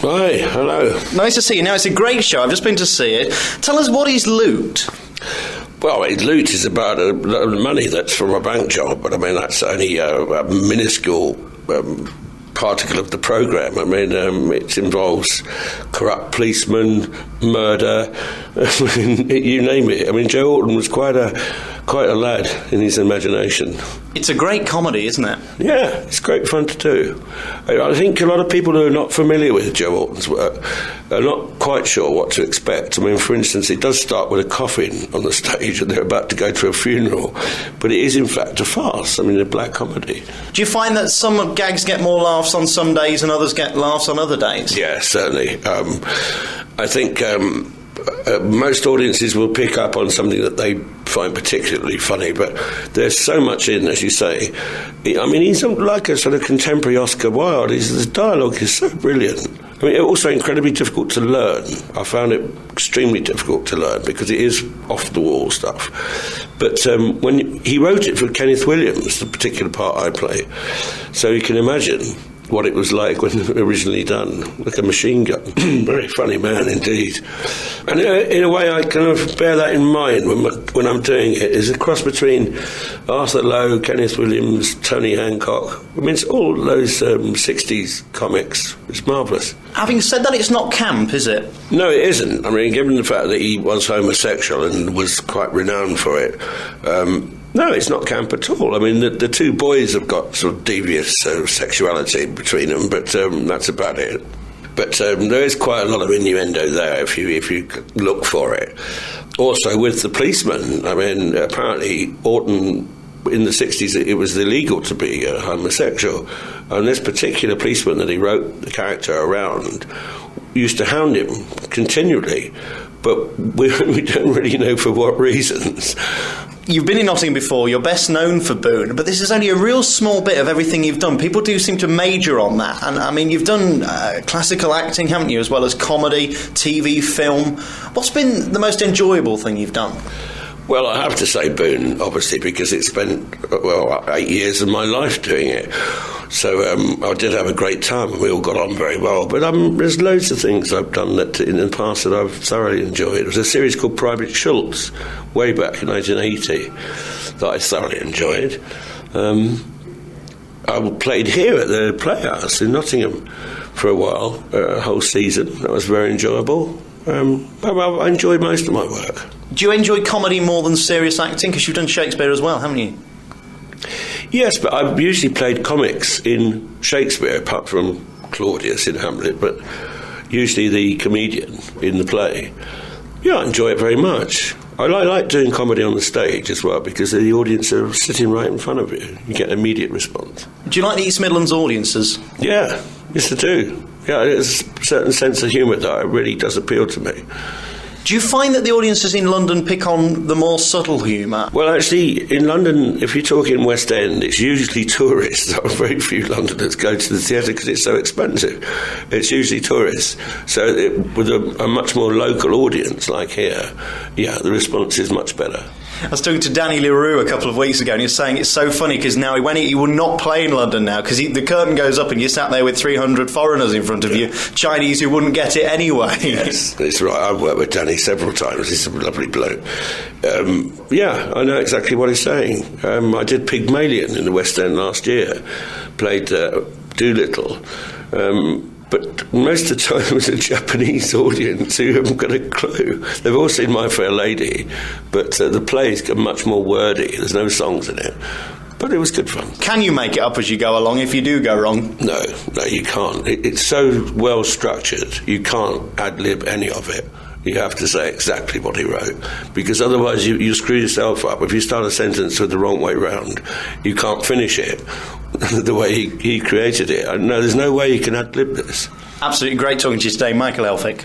Hi, hello. Nice to see you. Now, it's a great show. I've just been to see it. Tell us, what is loot? Well, loot is about money that's from a bank job, but I mean, that's only a minuscule particle of the programme. I mean, it involves corrupt policemen, murder, you name it. I mean, Joe Orton was quite a lad in his imagination. It's a great comedy, isn't it? Yeah, it's great fun to do. I think a lot of people who are not familiar with Joe Orton's work are not quite sure what to expect. I mean, for instance, it does start with a coffin on the stage and they're about to go to a funeral, but it is in fact a farce. I mean, a black comedy. Do you find that some gags get more laughs on some days and others get laughs on other days? Yeah, certainly. I think most audiences will pick up on something that they find particularly funny, but there's so much in, as you say. I mean, he's like a sort of contemporary Oscar Wilde. His dialogue is so brilliant. I mean, also incredibly difficult to learn. I found it extremely difficult to learn because it is off-the-wall stuff. But when he wrote it for Kenneth Williams, the particular part I play, so you can imagine what it was like when originally done, like a machine gun. Very funny man indeed. And in a way I kind of bear that in mind when I'm doing it. It's a cross between Arthur Lowe, Kenneth Williams, Tony Hancock. I mean, it's all those 60s comics. It's marvellous. Having said that, it's not camp, is it? No, it isn't. I mean, given the fact that he was homosexual and was quite renowned for it, no, it's not camp at all. I mean, the two boys have got sort of devious sexuality between them, but that's about it. But there is quite a lot of innuendo there if you look for it. Also, with the policeman, I mean, apparently Orton, in the 60s, it was illegal to be homosexual. And this particular policeman that he wrote the character around used to hound him continually. But we don't really know for what reasons. You've been in Nottingham before, you're best known for Boon, but this is only a real small bit of everything you've done. People do seem to major on that, and I mean, you've done classical acting, haven't you, as well as comedy, TV, film. What's been the most enjoyable thing you've done? Well, I have to say Boon, obviously, because it spent, 8 years of my life doing it. So I did have a great time and we all got on very well. But there's loads of things I've done that in the past that I've thoroughly enjoyed. There was a series called Private Schultz, way back in 1980, that I thoroughly enjoyed. I played here at the Playhouse in Nottingham for a while, a whole season. That was very enjoyable. I enjoyed most of my work. Do you enjoy comedy more than serious acting? Because you've done Shakespeare as well, haven't you? Yes, but I've usually played comics in Shakespeare, apart from Claudius in Hamlet, but usually the comedian in the play. Yeah, I enjoy it very much. I like doing comedy on the stage as well, because the audience are sitting right in front of you. You get an immediate response. Do you like the East Midlands audiences? Yeah, yes I do. Yeah, there's a certain sense of humour that really does appeal to me. Do you find that the audiences in London pick on the more subtle humour? Well, actually, in London, if you talk in West End, it's usually tourists. There are very few Londoners go to the theatre because it's so expensive. It's usually tourists. So with a much more local audience like here, yeah, the response is much better. I was talking to Danny LaRue a couple of weeks ago and he was saying it's so funny because now he will not play in London now because the curtain goes up and you're sat there with 300 foreigners in front of you, Chinese who wouldn't get it anyway. Yes, that's right. I've worked with Danny several times. He's a lovely bloke. Yeah, I know exactly what he's saying. I did Pygmalion in the West End last year, played Doolittle. But most of the time it was a Japanese audience who haven't got a clue. They've all seen My Fair Lady, but the play's much more wordy. There's no songs in it. But it was good fun. Can you make it up as you go along if you do go wrong? No, you can't. It's so well structured, you can't ad-lib any of it. You have to say exactly what he wrote, because otherwise you screw yourself up. If you start a sentence with the wrong way round, you can't finish it the way he created it. No, there's no way you can ad-lib this. Absolutely great talking to you today, Michael Elphick.